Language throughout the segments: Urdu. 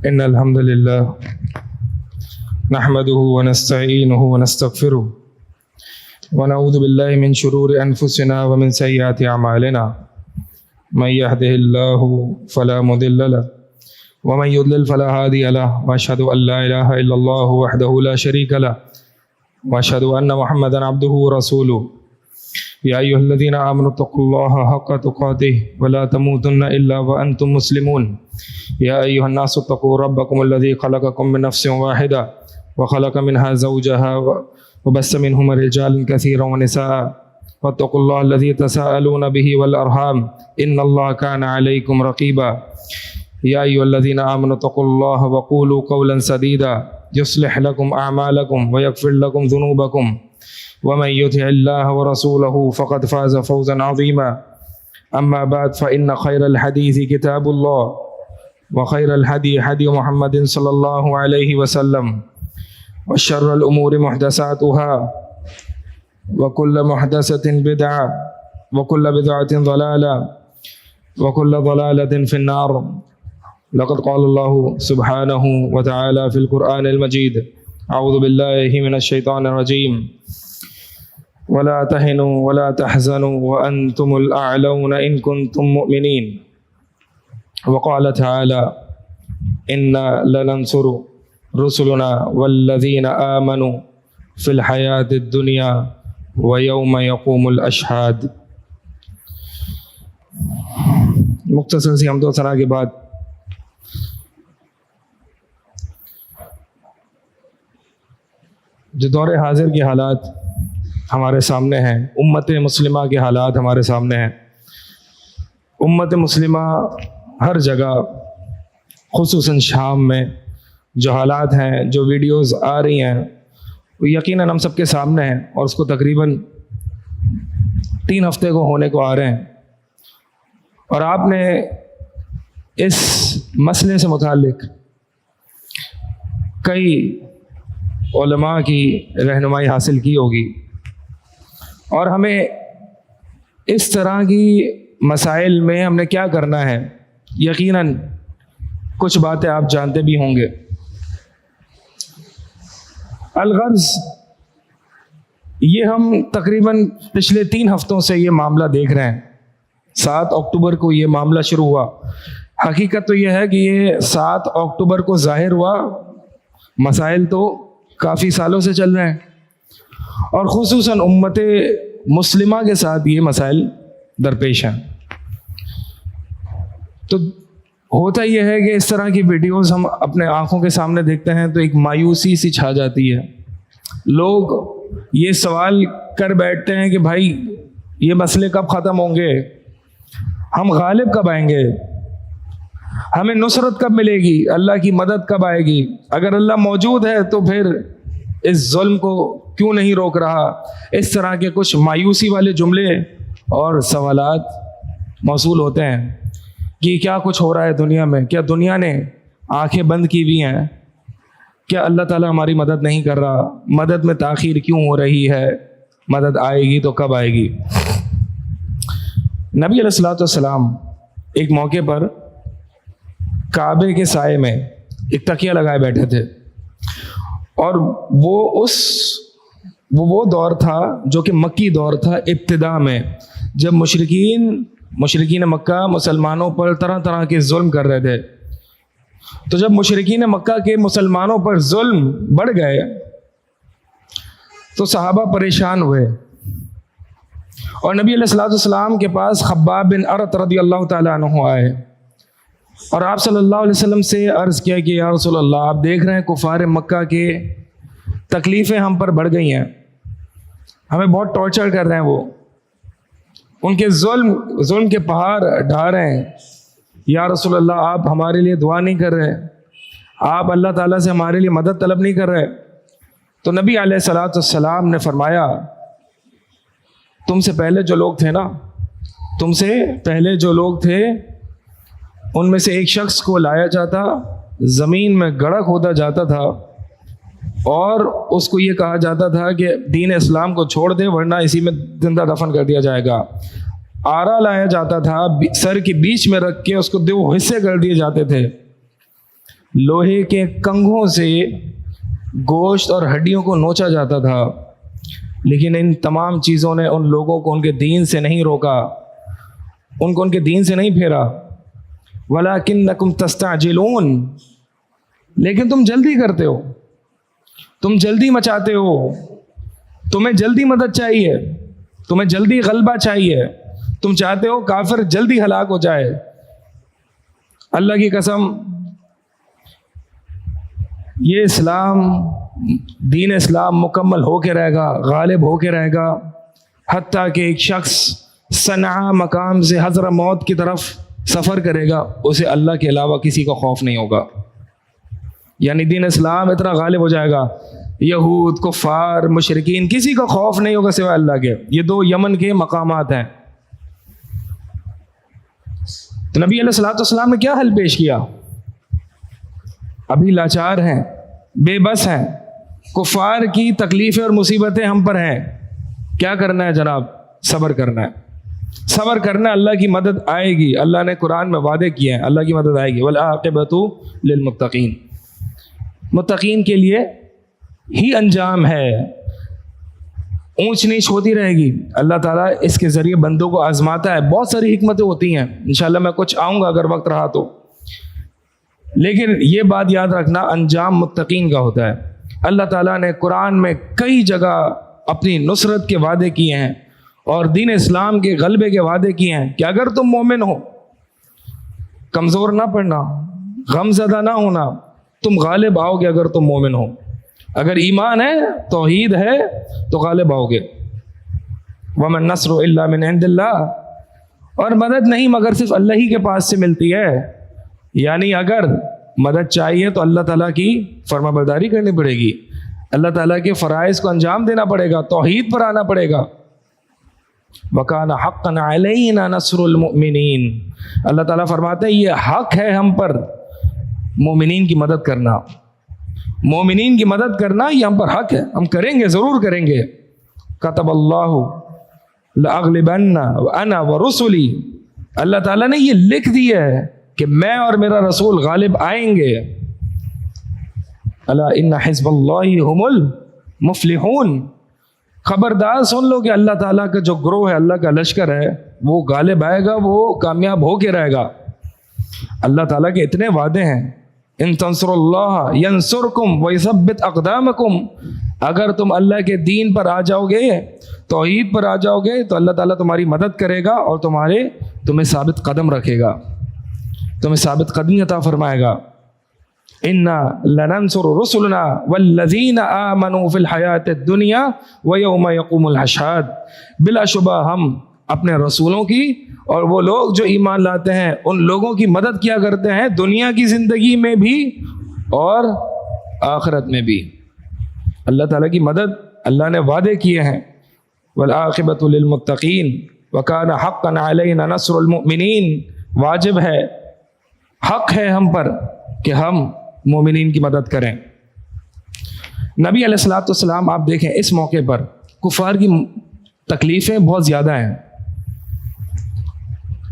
إن الحمد لله نحمده ونستعينه ونستغفره ونعوذ بالله من شرور أنفسنا ومن سيئات أعمالنا من يهده الله فلا مضل له ومن يضلل فلا هادي له وأشهد أن لا إله إلا الله وحده لا شريك له وأشهد أن محمدا عبده ورسوله يا أيها الذين آمنوا اتقوا الله حق تقاته ولا تموتن إلا وأنتم مسلمون يا أيها الناس اتقوا ربكم الذي خلقكم من نفس واحدة وخلق منها زوجها وبث منهما رجالا كثيرا ونساء واتقوا الله الذي تساءلون به والأرحام إن الله كان عليكم رقيبا يا أيها الذين آمنوا اتقوا الله وقولوا قولا سديدا يصلح لكم أعمالكم ويغفر لكم ذنوبكم ومن يطع الله ورسوله فقد فاز فوزا عظيما أما بعد فإن خير الحديث كتاب الله وخير الهدي هدي محمد صلى الله عليه وسلم وشر الأمور محدثاتها وكل محدثة بدعة وكل بدعة ضلالة وكل ضلالة في النار. لقد قال الله سبحانه وتعالى في القرآن المجيد أعوذ بالله من الشيطان الرجيم ولا تهنوا ولا تحزنوا وأنتم الأعلون إن كنتم مؤمنين. وقال تعالى إنا لننصر رسلنا والذين آمنوا في الحياة الدنيا ويوم يقوم الأشهاد. مختصر سی حمد و ثنا کے بعد جو دور حاضر کے حالات ہمارے سامنے ہیں، امت مسلمہ کے حالات ہمارے سامنے ہیں. امت مسلمہ ہر جگہ خصوصاً شام میں جو حالات ہیں، جو ویڈیوز آ رہی ہیں، وہ یقیناً ہم سب کے سامنے ہیں اور اس کو تقریباً 3 ہفتے کو ہونے کو آ رہے ہیں. اور آپ نے اس مسئلے سے متعلق کئی علماء کی رہنمائی حاصل کی ہوگی، اور ہمیں اس طرح کی مسائل میں ہم نے کیا کرنا ہے، یقیناً کچھ باتیں آپ جانتے بھی ہوں گے. الغرض یہ ہم تقریباً پچھلے 3 ہفتوں سے یہ معاملہ دیکھ رہے ہیں. 7 اکتوبر کو یہ معاملہ شروع ہوا. حقیقت تو یہ ہے کہ یہ 7 اکتوبر کو ظاہر ہوا، مسائل تو کافی سالوں سے چل رہے ہیں، اور خصوصاً امت مسلمہ کے ساتھ یہ مسائل درپیش ہیں. تو ہوتا یہ ہے کہ اس طرح کی ویڈیوز ہم اپنے آنکھوں کے سامنے دیکھتے ہیں تو ایک مایوسی سی چھا جاتی ہے. لوگ یہ سوال کر بیٹھتے ہیں کہ بھائی یہ مسئلے کب ختم ہوں گے، ہم غالب کب آئیں گے، ہمیں نصرت کب ملے گی، اللہ کی مدد کب آئے گی، اگر اللہ موجود ہے تو پھر اس ظلم کو کیوں نہیں روک رہا. اس طرح کے کچھ مایوسی والے جملے اور سوالات موصول ہوتے ہیں کہ کیا کچھ ہو رہا ہے دنیا میں، کیا دنیا نے آنکھیں بند کی ہوئی ہیں، کیا اللہ تعالیٰ ہماری مدد نہیں کر رہا، مدد میں تاخیر کیوں ہو رہی ہے، مدد آئے گی تو کب آئے گی. نبی علیہ الصلوۃ والسلام ایک موقع پر کعبے کے سائے میں ایک تکیہ لگائے بیٹھے تھے، اور وہ دور تھا جو کہ مکی دور تھا. ابتدا میں جب مشرکین مکہ مسلمانوں پر طرح طرح کے ظلم کر رہے تھے، تو جب مشرکین مکہ کے مسلمانوں پر ظلم بڑھ گئے تو صحابہ پریشان ہوئے، اور نبی علیہ الصلوۃ والسلام کے پاس خباب بن ارت رضی اللہ تعالیٰ عنہ آئے، اور آپ صلی اللہ علیہ وسلم سے عرض کیا کہ یا رسول اللہ، آپ دیکھ رہے ہیں کفار مکہ کے تکلیفیں ہم پر بڑھ گئی ہیں، ہمیں بہت ٹارچر کر رہے ہیں، وہ ان کے ظلم کے پہاڑ ڈھا رہے ہیں. یا رسول اللہ، آپ ہمارے لیے دعا نہیں کر رہے، آپ اللہ تعالیٰ سے ہمارے لیے مدد طلب نہیں کر رہے. تو نبی علیہ الصلوۃ والسلام نے فرمایا، تم سے پہلے جو لوگ تھے ان میں سے ایک شخص کو لایا جاتا، زمین میں گڑھا کھودا جاتا تھا، اور اس کو یہ کہا جاتا تھا کہ دین اسلام کو چھوڑ دے ورنہ اسی میں زندہ دفن کر دیا جائے گا. آرا لایا جاتا تھا، سر کے بیچ میں رکھ کے اس کو 2 حصے کر دیے جاتے تھے. لوہے کے کنگھوں سے گوشت اور ہڈیوں کو نوچا جاتا تھا، لیکن ان تمام چیزوں نے ان لوگوں کو ان کے دین سے نہیں روکا، ان کو ان کے دین سے نہیں پھیرا۔ وَلَكِنَّكُمْ تَسْتَعْجِلُونَ، لیکن تم جلدی کرتے ہو، تم جلدی مچاتے ہو، تمہیں جلدی مدد چاہیے، تمہیں جلدی غلبہ چاہیے، تم چاہتے ہو کافر جلدی ہلاک ہو جائے۔ اللہ کی قسم، یہ اسلام، دین اسلام مکمل ہو کے رہے گا، غالب ہو کے رہے گا، حتیٰ کہ ایک شخص صنعاء مقام سے حضرت موت کی طرف سفر کرے گا، اسے اللہ کے علاوہ کسی کا خوف نہیں ہوگا۔ یعنی دین اسلام اتنا غالب ہو جائے گا، یہود، کفار، مشرکین، کسی کا خوف نہیں ہوگا سوائے اللہ کے۔ یہ دو یمن کے مقامات ہیں۔ تو نبی علیہ الصلوۃ والسلام نے کیا حل پیش کیا؟ ابھی لاچار ہیں، بے بس ہیں، کفار کی تکلیفیں اور مصیبتیں ہم پر ہیں، کیا کرنا ہے جناب؟ صبر کرنا ہے، صبر کرنا ہے، اللہ کی مدد آئے گی۔ اللہ نے قرآن میں وعدے کیے ہیں، اللہ کی مدد آئے گی۔ والعاقبۃ للمتقین، متقین کے لیے ہی انجام ہے۔ اونچ نیچ ہوتی رہے گی، اللہ تعالیٰ اس کے ذریعے بندوں کو آزماتا ہے، بہت ساری حکمتیں ہوتی ہیں، انشاءاللہ میں کچھ آؤں گا اگر وقت رہا تو، لیکن یہ بات یاد رکھنا انجام متقین کا ہوتا ہے۔ اللہ تعالیٰ نے قرآن میں کئی جگہ اپنی نصرت کے وعدے کیے ہیں اور دین اسلام کے غلبے کے وعدے کیے ہیں کہ اگر تم مومن ہو، کمزور نہ پڑنا، غم زدہ نہ ہونا، تم غالب آؤ گے اگر تم مومن ہو۔ اگر ایمان ہے، توحید ہے، تو غالب آؤ گے۔ وَمَا النَّصْرُ إِلَّا مِنْ عِنْدِ اللَّهِ، اور مدد نہیں مگر صرف اللہ ہی کے پاس سے ملتی ہے۔ یعنی اگر مدد چاہیے تو اللہ تعالیٰ کی فرما برداری کرنی پڑے گی، اللہ تعالیٰ کے فرائض کو انجام دینا پڑے گا، توحید پر آنا پڑے گا۔ وَكَانَ حَقًّا عَلَيْنَا نَصْرُ الْمُؤْمِنِينَ، اللہ تعالیٰ فرماتے ہیں یہ حق ہے ہم پر مومنین کی مدد کرنا، مومنین کی مدد کرنا یہ ہم پر حق ہے، ہم کریں گے، ضرور کریں گے۔ کتب اللہ لأغلبن وأنا ورسلی، اللہ تعالیٰ نے یہ لکھ دیا ہے کہ میں اور میرا رسول غالب آئیں گے۔ الا ان حزب اللہ هم المفلحون، خبردار سن لو کہ اللہ تعالیٰ کا جو گروہ ہے، اللہ کا لشکر ہے، وہ غالب آئے گا، وہ کامیاب ہو کے رہے گا۔ اللہ تعالیٰ کے اتنے وعدے ہیں، ان تنصروا اللہ ینصرکم ویثبت اقدامکم، اگر تم اللہ کے دین پر آ جاؤ گے، توحید پر آ جاؤ گے، تو اللہ تعالیٰ تمہاری مدد کرے گا اور تمہیں ثابت قدم رکھے گا، تمہیں ثابت قدمی عطا فرمائے گا۔ انا لننصر رسلنا والذین آمنوا فی الحیات الدنیا ویوم یقوم الاشہاد، بلا شبہ ہم اپنے رسولوں کی اور وہ لوگ جو ایمان لاتے ہیں ان لوگوں کی مدد کیا کرتے ہیں، دنیا کی زندگی میں بھی اور آخرت میں بھی۔ اللہ تعالیٰ کی مدد اللہ نے وعدے کیے ہیں۔ والعاقبۃ للمتقین وکان حقا علینا نصر المؤمنین، واجب ہے، حق ہے ہم پر کہ ہم مومنین کی مدد کریں۔ نبی علیہ الصلوۃ والسلام آپ دیکھیں اس موقع پر کفار کی تکلیفیں بہت زیادہ ہیں،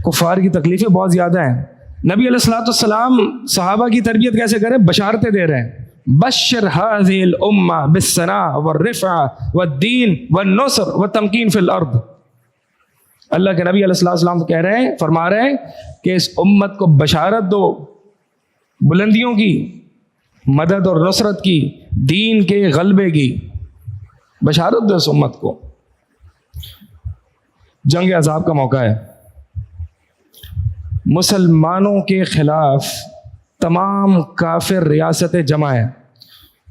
کفار کی تکلیفیں بہت زیادہ ہیں۔ نبی علیہ الصلوۃ والسلام صحابہ کی تربیت کیسے کریں؟ بشارتیں دے رہے ہیں، بشر هذه الامہ بالثناء والرفع والدین والنصر والتمکین فی الارض۔ اللہ کے نبی علیہ الصلوۃ والسلام کہہ رہے ہیں، فرما رہے ہیں کہ اس امت کو بشارت دو بلندیوں کی، مدد اور نصرت کی، دین کے غلبے کی بشارت دو اس امت کو۔ جنگ عذاب کا موقع ہے، مسلمانوں کے خلاف تمام کافر ریاستیں جمع ہیں،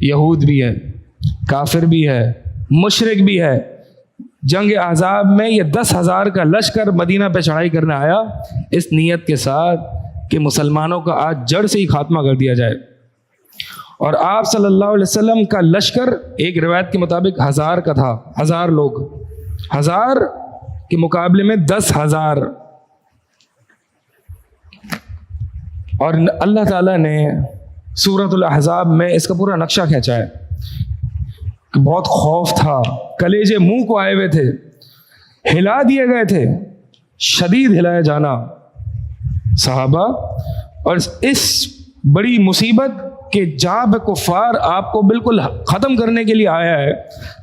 یہود بھی ہے، کافر بھی ہے، مشرک بھی ہے۔ جنگ احزاب میں یہ 10,000 کا لشکر مدینہ پہ چڑھائی کرنے آیا اس نیت کے ساتھ کہ مسلمانوں کا آج جڑ سے ہی خاتمہ کر دیا جائے۔ اور آپ صلی اللہ علیہ وسلم کا لشکر ایک روایت کے مطابق 1000 کا تھا، 1000 لوگ، 1000 کے مقابلے میں 10,000۔ اور اللہ تعالیٰ نے سورۃ الاحزاب میں اس کا پورا نقشہ کھینچا ہے کہ بہت خوف تھا، کلیجے منہ کو آئے ہوئے تھے، ہلا دیے گئے تھے، شدید ہلایا جانا صحابہ، اور اس بڑی مصیبت کہ جہاں پہ کفار آپ کو بالکل ختم کرنے کے لیے آیا ہے،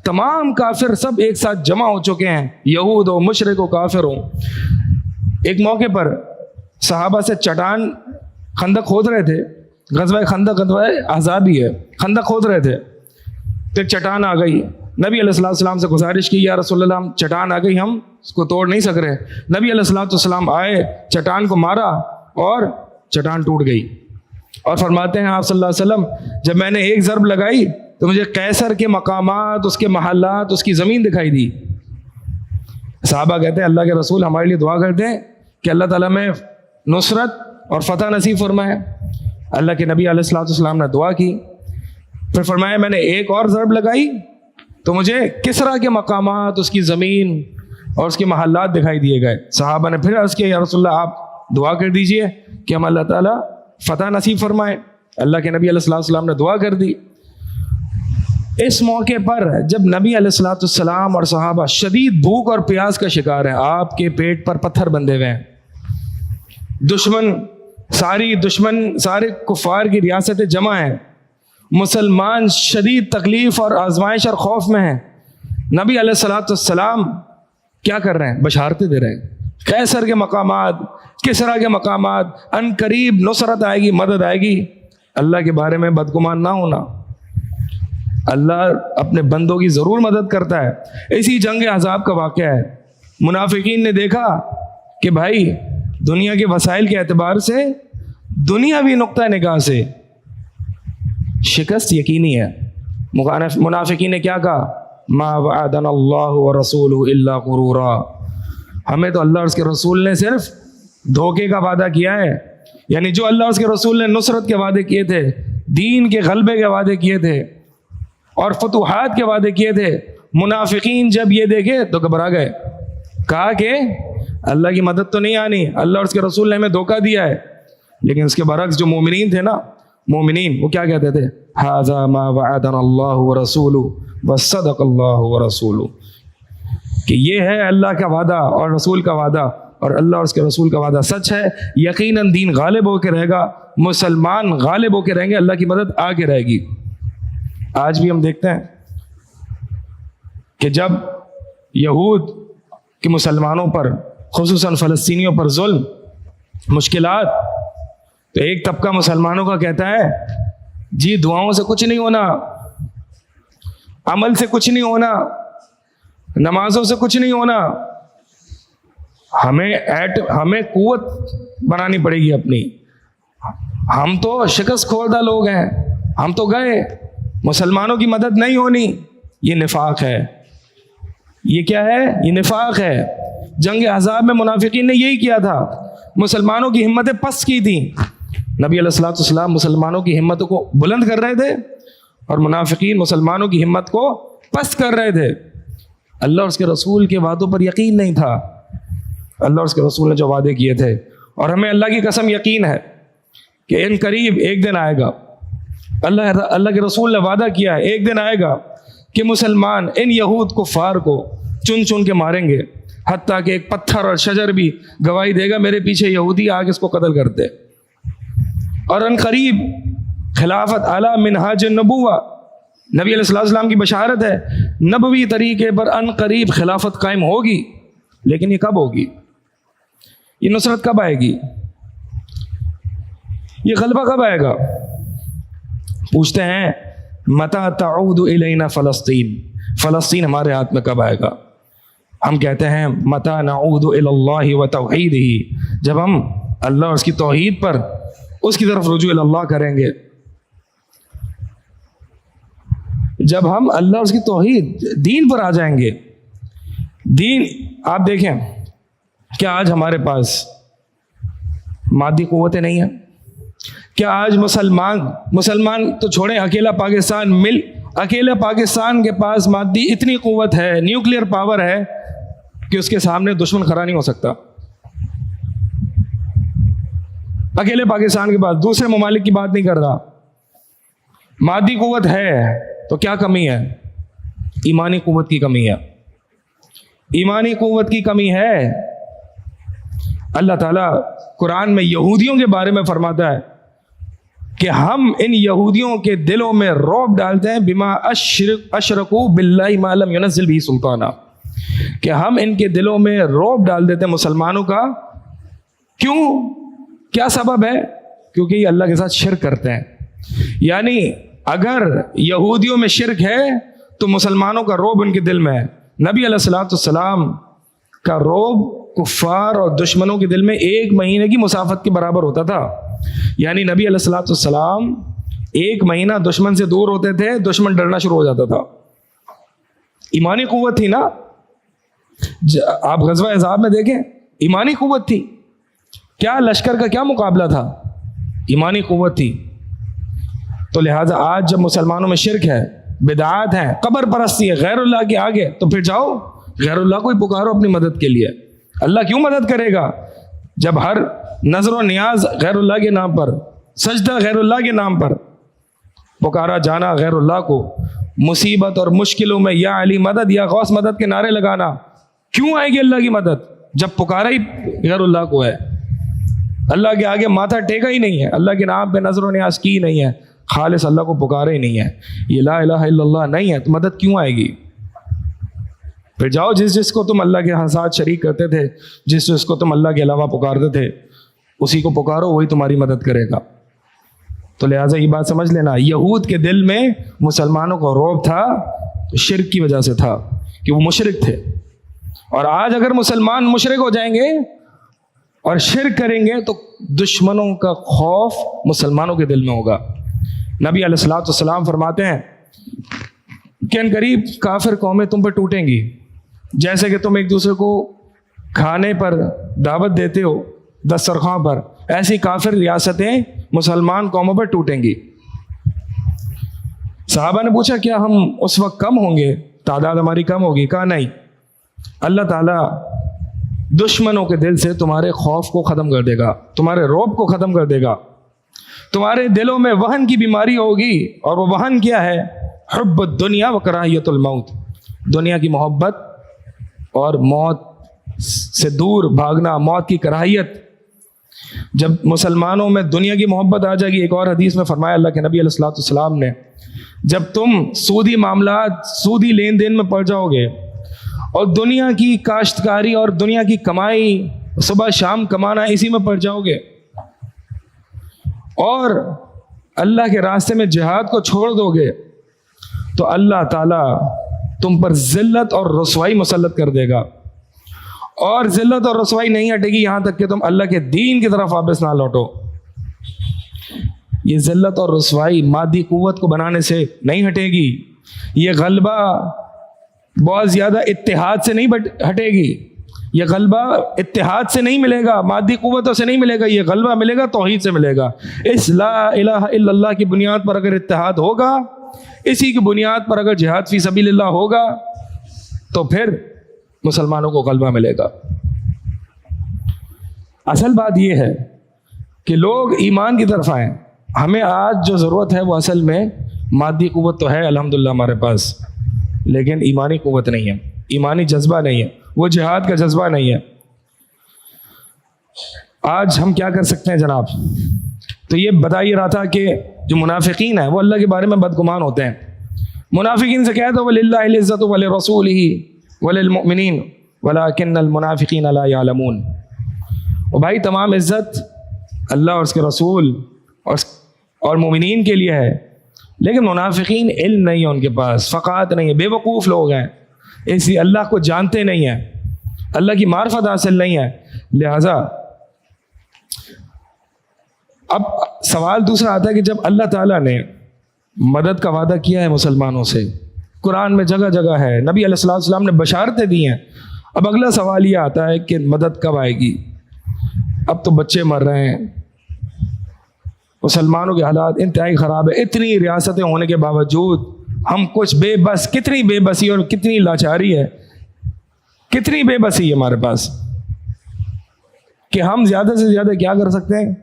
تمام کافر سب ایک ساتھ جمع ہو چکے ہیں، یہود ہو، مشرک ہو، کافر ہو. ایک موقع پر صحابہ سے چٹان خندق کھود رہے تھے، غزوہ خندق غزوہ احزاب ہی ہے، خندق کھود رہے تھے تو ایک چٹان آ گئی. نبی علیہ الصلوۃ والسلام سے گزارش کی، یا رسول اللہ ہم چٹان آ گئی، ہم اس کو توڑ نہیں سک رہے. نبی علیہ الصلوۃ والسلام آئے، چٹان کو مارا اور چٹان ٹوٹ گئی. اور فرماتے ہیں آپ صلی اللہ علیہ وسلم جب میں نے ایک ضرب لگائی تو مجھے قیصر کے مقامات، اس کے محلات، اس کی زمین دکھائی دی. صحابہ کہتے ہیں اللہ کے رسول ہمارے لیے دعا کرتے ہیں کہ اللہ تعالیٰ میں نصرت اور فتح نصیب فرمائے. اللہ کے نبی علیہ الصلوۃ والسلام نے دعا کی. پھر فرمایا میں نے ایک اور ضرب لگائی تو مجھے کسرا کے مقامات، اس کی زمین اور اس کے محلات دکھائی دیے گئے. صحابہ نے پھر عرض کیا یا رسول اللہ آپ دعا کر دیجئے کہ ہم اللہ تعالیٰ فتح نصیب فرمائے. اللہ کے نبی علیہ الصلوۃ والسلام نے دعا کر دی. اس موقع پر جب نبی علیہ الصلوۃ والسلام اور صحابہ شدید بھوک اور پیاس کا شکار ہیں، آپ کے پیٹ پر پتھر بندھے ہوئے ہیں، دشمن سارے کفار کی ریاستیں جمع ہیں، مسلمان شدید تکلیف اور آزمائش اور خوف میں ہیں، نبی علیہ الصلوۃ والسلام کیا کر رہے ہیں؟ بشارتیں دے رہے ہیں قیصر کے مقامات، کسرا کے مقامات، ان قریب نصرت آئے گی، مدد آئے گی. اللہ کے بارے میں بدگمان نہ ہونا، اللہ اپنے بندوں کی ضرور مدد کرتا ہے. اسی جنگ احزاب کا واقعہ ہے. منافقین نے دیکھا کہ بھائی دنیا کے وسائل کے اعتبار سے، دنیاوی نقطہ نگاہ سے شکست یقینی ہے. منافقین نے کیا کہا؟ ما وعدنا اللہ ورسولہ الا غرورا، ہمیں تو اللہ اور اس کے رسول نے صرف دھوکے کا وعدہ کیا ہے. یعنی جو اللہ اور اس کے رسول نے نصرت کے وعدے کیے تھے، دین کے غلبے کے وعدے کیے تھے اور فتوحات کے وعدے کیے تھے، منافقین جب یہ دیکھے تو گھبرا گئے. کہا کہ اللہ کی مدد تو نہیں آنی، اللہ اور اس کے رسول نے ہمیں دھوکہ دیا ہے. لیکن اس کے برعکس جو مومنین تھے نا، مومنین وہ کیا کہتے تھے؟ ھذا ما وعدنا اللہ ورسولہ وصدق اللہ ورسولہ، کہ یہ ہے اللہ کا وعدہ اور رسول کا وعدہ، اور اللہ اور اس کے رسول کا وعدہ سچ ہے. یقیناً دین غالب ہو کے رہے گا، مسلمان غالب ہو کے رہیں گے، اللہ کی مدد آ کے رہے گی. آج بھی ہم دیکھتے ہیں کہ جب یہود کے مسلمانوں پر، خصوصاً فلسطینیوں پر ظلم، مشکلات، تو ایک طبقہ مسلمانوں کا کہتا ہے جی دعاؤں سے کچھ نہیں ہونا، عمل سے کچھ نہیں ہونا، نمازوں سے کچھ نہیں ہونا، ہمیں قوت بنانی پڑے گی اپنی. ہم تو شکست خوردہ لوگ ہیں، ہم تو گئے، مسلمانوں کی مدد نہیں ہونی. یہ نفاق ہے. یہ کیا ہے؟ یہ نفاق ہے. جنگ احزاب میں منافقین نے یہی کیا تھا، مسلمانوں کی ہمتیں پست کی تھیں. نبی علیہ الصلوۃ والسلام مسلمانوں کی ہمتوں کو بلند کر رہے تھے اور منافقین مسلمانوں کی ہمت کو پست کر رہے تھے. اللہ اور اس کے رسول کے وعدوں پر یقین نہیں تھا. اللہ اور اس کے رسول نے جو وعدے کیے تھے، اور ہمیں اللہ کی قسم یقین ہے کہ ان قریب ایک دن آئے گا، اللہ کے رسول نے وعدہ کیا ہے، ایک دن آئے گا کہ مسلمان ان یہود کفار کو چن چن کے ماریں گے، حتیٰ کہ ایک پتھر اور شجر بھی گواہی دے گا میرے پیچھے یہودی آگے اس کو قتل کرتے. اور ان قریب خلافت اعلیٰ منہاج النبوہ، نبی علیہ السلام کی بشارت ہے، نبوی طریقے پر ان قریب خلافت قائم ہوگی. لیکن یہ کب ہوگی؟ یہ نصرت کب آئے گی؟ یہ غلبہ کب آئے گا؟ پوچھتے ہیں متى تعود الینا فلسطین، فلسطین ہمارے ہاتھ میں کب آئے گا؟ ہم کہتے ہیں متى نعود الی اللہ وتوحیدہ، جب ہم اللہ اور اس کی توحید پر، اس کی طرف رجوع اللہ کریں گے. جب ہم اللہ اور اس کی توحید، دین پر آ جائیں گے. دین، آپ دیکھیں کیا آج ہمارے پاس مادی قوتیں نہیں ہیں؟ کیا آج مسلمان تو چھوڑیں، اکیلا پاکستان کے پاس مادی اتنی قوت ہے، نیوکلیئر پاور ہے کہ اس کے سامنے دشمن کھڑا نہیں ہو سکتا. اکیلے پاکستان کے پاس، دوسرے ممالک کی بات نہیں کر رہا. مادی قوت ہے تو کیا کمی ہے؟ ایمانی قوت کی کمی ہے. ایمانی قوت کی کمی ہے. اللہ تعالیٰ قرآن میں یہودیوں کے بارے میں فرماتا ہے کہ ہم ان یہودیوں کے دلوں میں رعب ڈالتے ہیں بما اشرکوا باللہ ما لم ينزل به سلطانا، کہ ہم ان کے دلوں میں رعب ڈال دیتے ہیں مسلمانوں کا. کیوں؟ کیا سبب ہے؟ کیونکہ یہ اللہ کے ساتھ شرک کرتے ہیں. یعنی اگر یہودیوں میں شرک ہے تو مسلمانوں کا رعب ان کے دل میں ہے. نبی علیہ الصلوۃ والسلام کا رعب کفار اور دشمنوں کے دل میں 1 مہینے کی مسافت کے برابر ہوتا تھا. یعنی نبی علیہ الصلوۃ والسلام 1 مہینہ دشمن سے دور ہوتے تھے، دشمن ڈرنا شروع ہو جاتا تھا. ایمانی قوت تھی نا. آپ غزوہ احزاب میں دیکھیں، ایمانی قوت تھی. کیا لشکر کا کیا مقابلہ تھا؟ ایمانی قوت تھی. تو لہٰذا آج جب مسلمانوں میں شرک ہے، بدعات ہیں، قبر پرستی ہے، غیر اللہ کے آگے، تو پھر جاؤ غیر اللہ کو ہی پکارو اپنی مدد کے لیے. اللہ کیوں مدد کرے گا جب ہر نظر و نیاز غیر اللہ کے نام پر، سجدہ غیر اللہ کے نام پر، پکارا جانا غیر اللہ کو، مصیبت اور مشکلوں میں یا علی مدد یا غوث مدد کے نعرے لگانا. کیوں آئے گی اللہ کی مدد جب پکارا ہی غیر اللہ کو ہے؟ اللہ کے آگے ماتھا ٹیکا ہی نہیں ہے، اللہ کے نام پہ نظر و نیاز کی نہیں ہے، خالص اللہ کو پکارا ہی نہیں ہے، یہ لا الہ الا اللہ نہیں ہے، تو مدد کیوں آئے گی؟ پھر جاؤ جس کو تم اللہ کے ساتھ شریک کرتے تھے، جس کو تم اللہ کے علاوہ پکارتے تھے، اسی کو پکارو، وہی تمہاری مدد کرے گا. تو لہٰذا یہ بات سمجھ لینا، یہود کے دل میں مسلمانوں کو رعب تھا تو شرک کی وجہ سے تھا کہ وہ مشرک تھے. اور آج اگر مسلمان مشرک ہو جائیں گے اور شرک کریں گے تو دشمنوں کا خوف مسلمانوں کے دل میں ہوگا. نبی علیہ الصلوۃ والسلام فرماتے ہیں کہ ان قریب کافر قومیں تم پر ٹوٹیں گی، جیسے کہ تم ایک دوسرے کو کھانے پر دعوت دیتے ہو دسترخوان پر، ایسی کافر ریاستیں مسلمان قوموں پر ٹوٹیں گی. صحابہ نے پوچھا کیا ہم اس وقت کم ہوں گے، تعداد ہماری کم ہوگی؟ کہا نہیں، اللہ تعالیٰ دشمنوں کے دل سے تمہارے خوف کو ختم کر دے گا، تمہارے رعب کو ختم کر دے گا. تمہارے دلوں میں وہن کی بیماری ہوگی، اور وہ وہن کیا ہے؟ حب الدنیا و کراہیت الموت، دنیا کی محبت اور موت سے دور بھاگنا، موت کی کراہیت. جب مسلمانوں میں دنیا کی محبت آ جائے گی، ایک اور حدیث میں فرمایا اللہ کے نبی علیہ الصلوۃ والسلام نے، جب تم سودی معاملات، سودی لین دین میں پڑ جاؤ گے اور دنیا کی کاشتکاری اور دنیا کی کمائی صبح شام کمانا اسی میں پڑ جاؤ گے، اور اللہ کے راستے میں جہاد کو چھوڑ دو گے، تو اللہ تعالیٰ تم پر ذلت اور رسوائی مسلط کر دے گا. اور ذلت اور رسوائی نہیں ہٹے گی یہاں تک کہ تم اللہ کے دین کی طرف واپس نہ لوٹو. یہ ذلت اور رسوائی مادی قوت کو بنانے سے نہیں ہٹے گی، یہ غلبہ بہت زیادہ اتحاد سے نہیں ہٹے گی، یہ غلبہ اتحاد سے نہیں ملے گا، مادی قوتوں سے نہیں ملے گا، یہ غلبہ ملے گا توحید سے ملے گا. اس لا الہ الا اللہ کی بنیاد پر اگر اتحاد ہوگا، اسی کی بنیاد پر اگر جہاد فی سبیل اللہ ہوگا، تو پھر مسلمانوں کو غلبہ ملے گا. اصل بات یہ ہے کہ لوگ ایمان کی طرف آئیں. ہمیں آج جو ضرورت ہے وہ اصل میں مادی قوت تو ہے الحمدللہ ہمارے پاس، لیکن ایمانی قوت نہیں ہے، ایمانی جذبہ نہیں ہے، وہ جہاد کا جذبہ نہیں ہے. آج ہم کیا کر سکتے ہیں جناب؟ تو یہ بتا ہی رہا تھا کہ جو منافقین ہیں وہ اللہ کے بارے میں بدگمان ہوتے ہیں. منافقین سے کہتا ہے وَلِلَّهِ الْعِزَّةُ وَلِرَسُولِهِ وَلِلْمُؤْمِنِينَ وَلَكِنَّ الْمُنَافِقِينَ لَا يَعْلَمُونَ. اور بھائی تمام عزت اللہ اور اس کے رسول اور مومنین کے لیے ہے، لیکن منافقین علم نہیں ہے ان کے پاس، فقاہت نہیں ہے، بے وقوف لوگ ہیں، اس لیے اللہ کو جانتے نہیں ہیں، اللہ کی معرفت حاصل نہیں ہے. لہذا اب سوال دوسرا آتا ہے کہ جب اللہ تعالیٰ نے مدد کا وعدہ کیا ہے مسلمانوں سے، قرآن میں جگہ جگہ ہے، نبی علیہ الصلوۃ والسلام نے بشارتیں دی ہیں، اب اگلا سوال یہ آتا ہے کہ مدد کب آئے گی؟ اب تو بچے مر رہے ہیں، مسلمانوں کے حالات انتہائی خراب ہے، اتنی ریاستیں ہونے کے باوجود ہم کچھ بے بس، کتنی بے بسی اور کتنی لاچاری ہے، کتنی بے بسی ہے ہمارے پاس کہ ہم زیادہ سے زیادہ کیا کر سکتے ہیں؟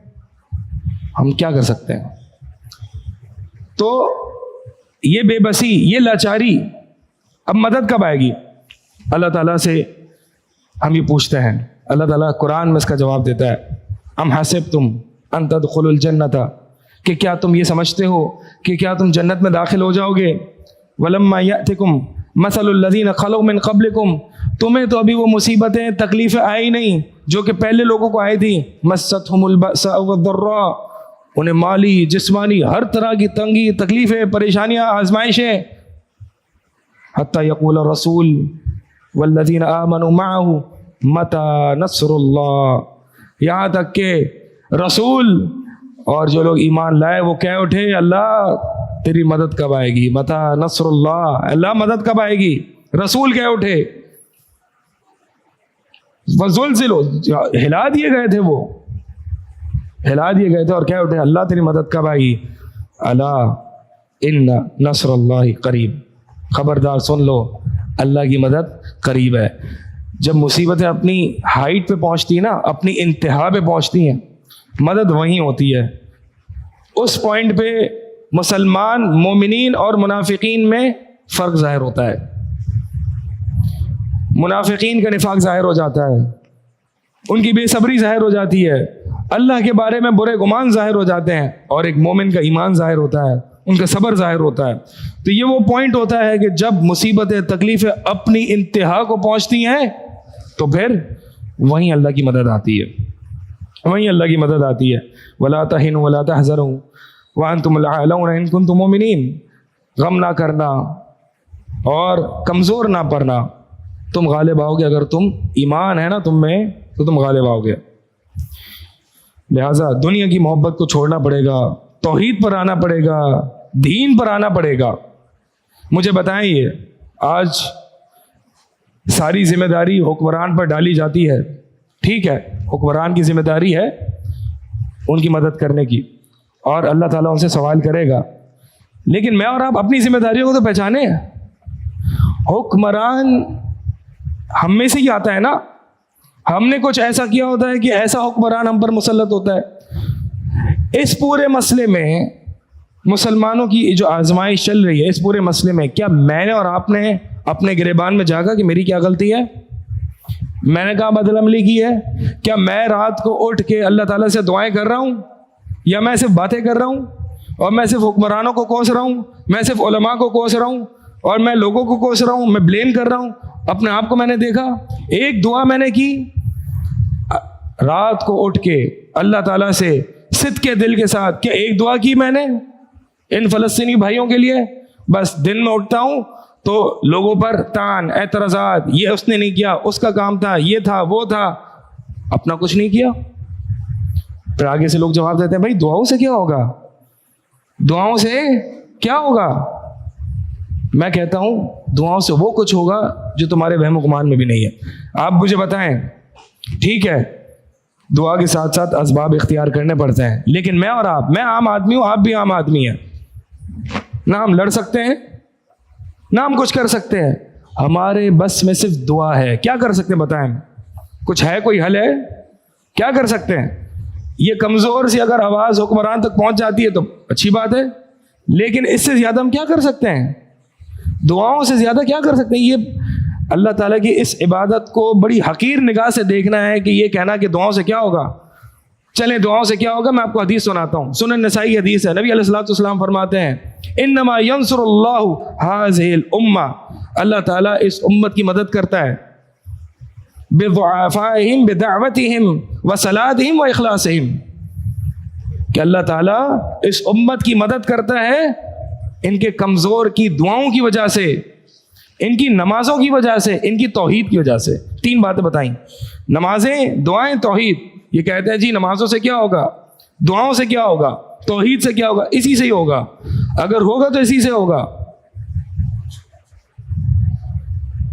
ہم کیا کر سکتے ہیں؟ تو یہ بے بسی، یہ لاچاری، اب مدد کب آئے گی؟ اللہ تعالیٰ سے ہم یہ پوچھتے ہیں. اللہ تعالیٰ قرآن میں اس کا جواب دیتا ہے، ام حسبتم ان تدخلوا الجنۃ کہ کیا تم یہ سمجھتے ہو کہ کیا تم جنت میں داخل ہو جاؤ گے؟ وَلَمَّا يَأْتِكُمْ مَثَلُ الَّذِينَ خَلَوْا مِن قَبْلِكُمْ، تمہیں تو ابھی وہ مصیبتیں تکلیفیں آئی نہیں جو کہ پہلے لوگوں کو آئی تھی. مَسَّتْهُمُ الْبَأْسَاءُ وَالضَّرَّاءُ، انہیں مالی جسمانی ہر طرح کی تنگی تکلیفیں پریشانیاں آزمائشیں. حَتَّى يَقُولَ الرَّسُولُ وَالَّذِينَ آمَنُوا مَعَهُ مَتَى نَصْرُ اللَّهِ، یہاں تک کہ رسول اور جو لوگ ایمان لائے وہ کہہ اٹھے اللہ تیری مدد کب آئے گی؟ متی نصر اللہ، اللہ مدد کب آئے گی؟ رسول کہہ اٹھے. وزلزلوا، ہلا دیے گئے تھے، وہ ہلا دیے گئے تھے اور کہہ اٹھے اللہ تیری مدد کب آئے گی؟ الا ان نصر اللہ قریب، خبردار سن لو اللہ کی مدد قریب ہے. جب مصیبتیں اپنی ہائٹ پہ پہنچتی ہیں نا، اپنی انتہا پہ پہنچتی ہیں، مدد وہیں ہوتی ہے. اس پوائنٹ پہ مسلمان مومنین اور منافقین میں فرق ظاہر ہوتا ہے. منافقین کا نفاق ظاہر ہو جاتا ہے، ان کی بے صبری ظاہر ہو جاتی ہے، اللہ کے بارے میں برے گمان ظاہر ہو جاتے ہیں، اور ایک مومن کا ایمان ظاہر ہوتا ہے، ان کا صبر ظاہر ہوتا ہے. تو یہ وہ پوائنٹ ہوتا ہے کہ جب مصیبتیں تکلیفیں اپنی انتہا کو پہنچتی ہیں تو پھر وہیں اللہ کی مدد آتی ہے، وہیں اللہ کی مدد آتی ہے. وَلَا تَهِنُوا وَلَا تَحْزَنُوا وَأَنْتُمُ الْأَعْلَوْنَ إِن كُنتُم مُؤْمِنِينَ، غم نہ کرنا اور کمزور نہ پڑنا، تم غالب آؤ گے. اگر تم ایمان ہے نا تم میں تو تم غالب آؤ گے. لہٰذا دنیا کی محبت کو چھوڑنا پڑے گا، توحید پر آنا پڑے گا، دین پر آنا پڑے گا. مجھے بتائیں، یہ آج ساری ذمہ داری حکمران پر ڈالی جاتی ہے. ٹھیک ہے، حکمران کی ذمہ داری ہے ان کی مدد کرنے کی، اور اللہ تعالیٰ ان سے سوال کرے گا. لیکن میں اور آپ اپنی ذمہ داریوں کو تو پہچانے. حکمران ہم میں سے ہی آتا ہے نا، ہم نے کچھ ایسا کیا ہوتا ہے کہ ایسا حکمران ہم پر مسلط ہوتا ہے. اس پورے مسئلے میں مسلمانوں کی جو آزمائش چل رہی ہے، اس پورے مسئلے میں کیا میں نے اور آپ نے اپنے گریبان میں جاگا کہ میری کیا غلطی ہے؟ میں نے کہا بد عملی کی ہے؟ کیا میں رات کو اٹھ کے اللہ تعالیٰ سے دعائیں کر رہا ہوں، یا میں صرف باتیں کر رہا ہوں اور میں صرف حکمرانوں کو کوس رہا ہوں، میں صرف علماء کو کوس رہا ہوں اور میں لوگوں کو کوس رہا ہوں، میں بلیم کر رہا ہوں؟ اپنے آپ کو میں نے دیکھا. ایک دعا میں نے کی رات کو اٹھ کے اللہ تعالیٰ سے صدق کے دل کے ساتھ، کیا ایک دعا کی میں نے ان فلسطینی بھائیوں کے لیے؟ بس دن میں اٹھتا ہوں تو لوگوں پر تان اعتراضات، یہ اس نے نہیں کیا، اس کا کام تھا، یہ تھا وہ تھا، اپنا کچھ نہیں کیا. پھر آگے سے لوگ جواب دیتے ہیں بھائی دعاؤں سے کیا ہوگا، دعاؤں سے کیا ہوگا؟ میں کہتا ہوں دعاؤں سے وہ کچھ ہوگا جو تمہارے وہم و گمان میں بھی نہیں ہے. آپ مجھے بتائیں، ٹھیک ہے دعا کے ساتھ ساتھ اسباب اختیار کرنے پڑتے ہیں، لیکن میں اور آپ، میں عام آدمی ہوں، آپ بھی عام آدمی ہیں، نہ ہم لڑ سکتے ہیں نہ ہم کچھ کر سکتے ہیں. ہمارے بس میں صرف دعا ہے. کیا کر سکتے ہیں بتائیں؟ کچھ ہے؟ کوئی حل ہے؟ کیا کر سکتے ہیں؟ یہ کمزور سی اگر آواز حکمران تک پہنچ جاتی ہے تو اچھی بات ہے، لیکن اس سے زیادہ ہم کیا کر سکتے ہیں؟ دعاؤں سے زیادہ کیا کر سکتے ہیں؟ یہ اللہ تعالیٰ کی اس عبادت کو بڑی حقیر نگاہ سے دیکھنا ہے کہ یہ کہنا کہ دعاؤں سے کیا ہوگا. چلیں دعاؤں سے کیا ہوگا، میں آپ کو حدیث سناتا ہوں. سنن نسائی حدیث ہے، نبی علیہ الصلوۃ والسلام فرماتے ہیں انما ینصر اللہ هذه الامہ، اللہ تعالیٰ اس امت کی مدد کرتا ہے بضعفائہم بدعوتہم وصلاتہم واخلاصہم، کہ اللہ تعالیٰ اس امت کی مدد کرتا ہے ان کے کمزور کی دعاؤں کی وجہ سے، ان کی نمازوں کی وجہ سے، ان کی توحید کی وجہ سے. 3 باتیں بتائیں، نمازیں، دعائیں، توحید. یہ کہتے ہیں جی نمازوں سے کیا ہوگا، دعاؤں سے کیا ہوگا، توحید سے کیا ہوگا؟ اسی سے ہی ہوگا، اگر ہوگا تو اسی سے ہوگا.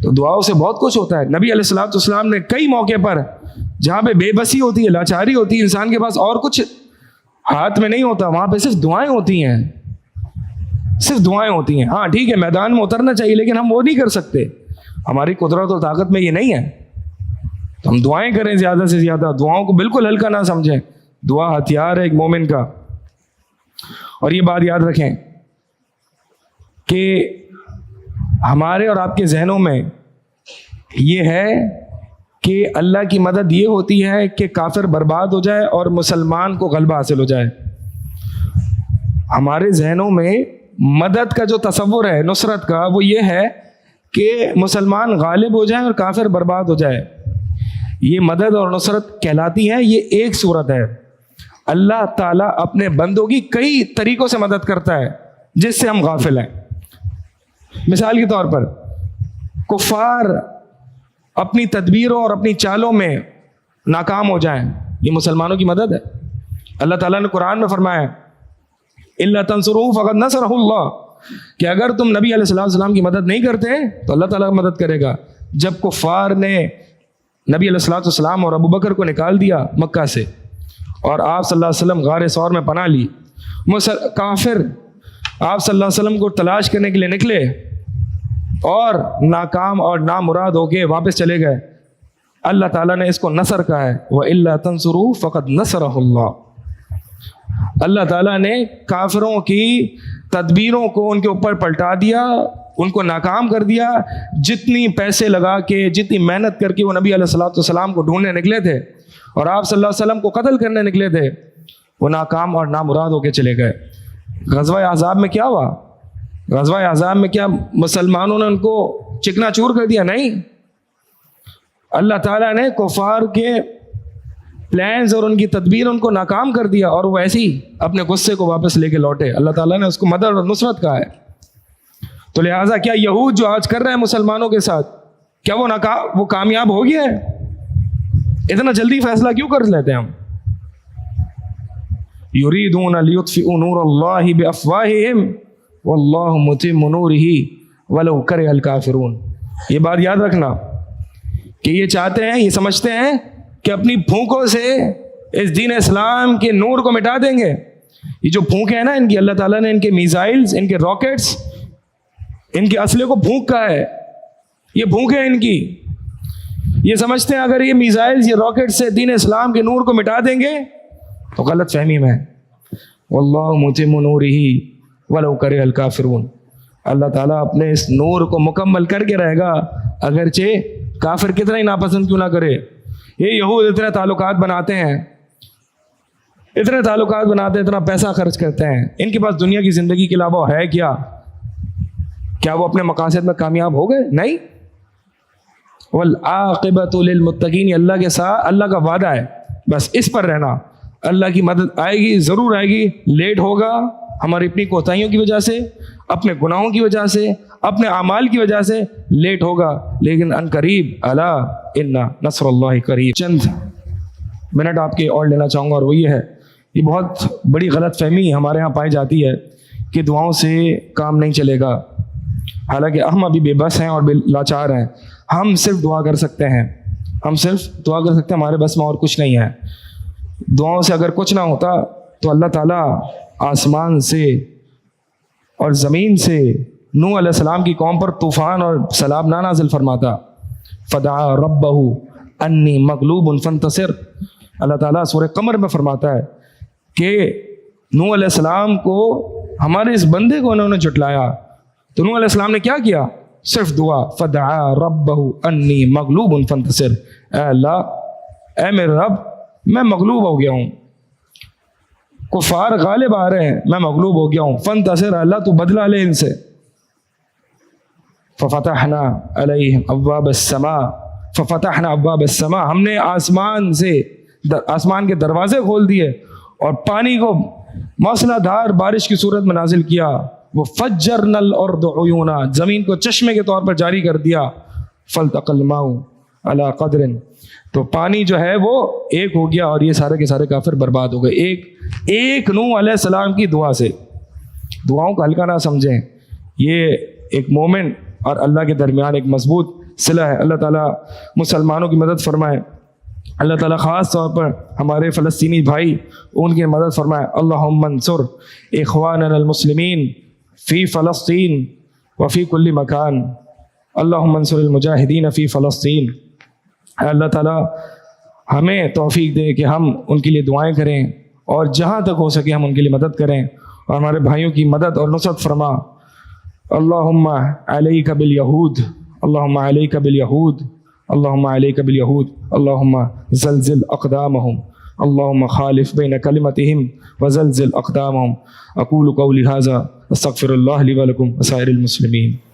تو دعاؤں سے بہت کچھ ہوتا ہے. نبی علیہ الصلوۃ والسلام نے کئی موقع پر جہاں پہ بے بسی ہوتی ہے، لاچاری ہوتی ہے، انسان کے پاس اور کچھ ہاتھ میں نہیں ہوتا، وہاں پہ صرف دعائیں ہوتی ہیں، صرف دعائیں ہوتی ہیں. ہاں ٹھیک ہے میدان میں اترنا چاہیے، لیکن ہم وہ نہیں کر سکتے، ہماری قدرت اور طاقت میں یہ نہیں ہے. تو ہم دعائیں کریں زیادہ سے زیادہ، دعاؤں کو بالکل ہلکا نہ سمجھیں. دعا ہتھیار ہے ایک مومن کا. اور یہ بات یاد رکھیں کہ ہمارے اور آپ کے ذہنوں میں یہ ہے کہ اللہ کی مدد یہ ہوتی ہے کہ کافر برباد ہو جائے اور مسلمان کو غلبہ حاصل ہو جائے. ہمارے ذہنوں میں مدد کا جو تصور ہے نصرت کا وہ یہ ہے کہ مسلمان غالب ہو جائیں اور کافر برباد ہو جائے. یہ مدد اور نصرت کہلاتی ہے، یہ ایک صورت ہے. اللہ تعالیٰ اپنے بندوں کی کئی طریقوں سے مدد کرتا ہے جس سے ہم غافل ہیں. مثال کے طور پر کفار اپنی تدبیروں اور اپنی چالوں میں ناکام ہو جائیں، یہ مسلمانوں کی مدد ہے. اللہ تعالیٰ نے قرآن میں فرمایا اِلَّا تَنْصُرُوهُ فَقَدْ نَصَرَهُ اللَّهُ کہ اگر تم نبی علیہ السلام کی مدد نہیں کرتے تو اللہ تعالیٰ مدد کرے گا. جب کفار نے نبی علیہ السلام اور ابو بکر کو نکال دیا مکہ سے اور آپ صلی اللہ علیہ وسلم غار ثور میں پناہ لی، کافر آپ صلی اللہ علیہ وسلم کو تلاش کرنے کے لیے نکلے اور ناکام اور نامراد ہو کے واپس چلے گئے. اللہ تعالیٰ نے اس کو نصر کہا ہے وَإِلَّا تَنْصُرُوهُ فَقَدْ نَصَرَهُ اللَّهُ. اللہ تعالیٰ نے کافروں کی تدبیروں کو ان کے اوپر پلٹا دیا، ان کو ناکام کر دیا. جتنی پیسے لگا کے جتنی محنت کر کے وہ نبی علیہ السلام کو ڈھونڈنے نکلے تھے اور آپ صلی اللہ علیہ وسلم کو قتل کرنے نکلے تھے، وہ ناکام اور نامراد ہو کے چلے گئے. غزوہ احزاب میں کیا ہوا؟ غزوہ احزاب میں کیا مسلمانوں نے ان کو چکنا چور کر دیا؟ نہیں. اللہ تعالیٰ نے کفار کے پلانز اور ان کی تدبیر ان کو ناکام کر دیا اور وہ ایسے ہی اپنے غصے کو واپس لے کے لوٹے. اللہ تعالیٰ نے اس کو مدد اور نصرت کہا ہے. تو لہٰذا کیا یہود جو آج کر رہے ہیں مسلمانوں کے ساتھ، کیا وہ کامیاب ہو گیا ہے؟ اتنا جلدی فیصلہ کیوں کر لیتے ہیں ہم؟ یریدون لیطفئوا نور اللہ بافواہہم واللہ متم نورہ ولو کرہ الکافرون. یہ بات یاد رکھنا کہ یہ چاہتے ہیں، یہ سمجھتے ہیں کہ اپنی پھونکوں سے اس دین اسلام کے نور کو مٹا دیں گے. یہ جو پھونکیں ہیں نا ان کی، اللہ تعالیٰ نے ان کے میزائلز، ان کے راکٹس، ان کے اسلحے کو پھونک کہا ہے. یہ پھونکیں ان کی، یہ سمجھتے ہیں اگر یہ میزائلز، یہ راکٹ سے دین اسلام کے نور کو مٹا دیں گے تو غلط فہمی میں. واللہ متم نورہ ولو کرہ الکافرون. اللہ تعالیٰ اپنے اس نور کو مکمل کر کے رہے گا اگرچہ کافر کتنا ہی ناپسند کیوں نہ کرے. یہ یہود اتنے تعلقات بناتے ہیں، اتنا پیسہ خرچ کرتے ہیں، ان کے پاس دنیا کی زندگی کے علاوہ ہے کیا؟ کیا وہ اپنے مقاصد میں کامیاب ہو گئے؟ نہیں. والعاقبۃ للمتقین، اللہ کے ساتھ اللہ کا وعدہ ہے، بس اس پر رہنا. اللہ کی مدد آئے گی، ضرور آئے گی. لیٹ ہوگا ہماری اپنی کوتاہیوں کی وجہ سے، اپنے گناہوں کی وجہ سے، اپنے اعمال کی وجہ سے لیٹ ہوگا، لیکن ان قریب الا ان نصر اللہ قریب. چند منٹ آپ کے اور لینا چاہوں گا اور وہ یہ ہے، یہ بہت بڑی غلط فہمی ہمارے ہاں پائی جاتی ہے کہ دعاؤں سے کام نہیں چلے گا. حالانکہ ہم ابھی بے بس ہیں اور بے لاچار ہیں. ہم صرف دعا کر سکتے ہیں، ہمارے بس میں اور کچھ نہیں ہے. دعاؤں سے اگر کچھ نہ ہوتا تو اللہ تعالیٰ آسمان سے اور زمین سے نوح علیہ السلام کی قوم پر طوفان اور سیلاب نہ نازل فرماتا. فدعا ربہ انی مغلوب فانتصر. اللہ تعالیٰ سورہ قمر میں فرماتا ہے کہ نوح علیہ السلام کو، ہمارے اس بندے کو انہوں نے جھٹلایا تو نوح علیہ السلام نے کیا کیا؟ صرف دعا. فدعا ربہ انی مغلوب فانتصر. اے اللہ، اے میرے رب، میں مغلوب ہو گیا ہوں، کفار غالب آ رہے ہیں، میں مغلوب ہو گیا ہوں. فانتصر، اللہ تو بدلہ لے ان سے. ففتحنا علیہم ابواب السماء، ہم نے آسمان کے دروازے کھول دیے اور پانی کو موسلا دھار بارش کی صورت میں نازل کیا. وہ فجرنا الارض عیونا، زمین کو چشمے کے طور پر جاری کر دیا. فالتقى الماء على قدر، تو پانی جو ہے وہ ایک ہو گیا اور یہ سارے کے سارے کافر برباد ہو گئے ایک نوح علیہ السلام کی دعا سے. دعاؤں کو ہلکا نہ سمجھیں، یہ ایک مومن اور اللہ کے درمیان ایک مضبوط صلہ ہے. اللہ تعالیٰ مسلمانوں کی مدد فرمائے. اللہ تعالیٰ خاص طور پر ہمارے فلسطینی بھائی، ان کی مدد فرمائے. اللہم انصر اخواننا المسلمین فی فلسطین وفی کل مکان. اللہم انصر المجاہدین فی فلسطین. اللہ تعالیٰ ہمیں توفیق دے کہ ہم ان کے لیے دعائیں کریں اور جہاں تک ہو سکے ہم ان کے لیے مدد کریں اور ہمارے بھائیوں کی مدد اور نصرت فرما. اللہم علیک بالیہود، اللہم علیک بالیہود، اللہم علیک بالیہود، اللہم زلزل اقدامہم اللهم خالف بين كلمتهم وزلزل أقدامهم. أقول قولي هذا أستغفر الله لي ولكم وسائر المسلمين.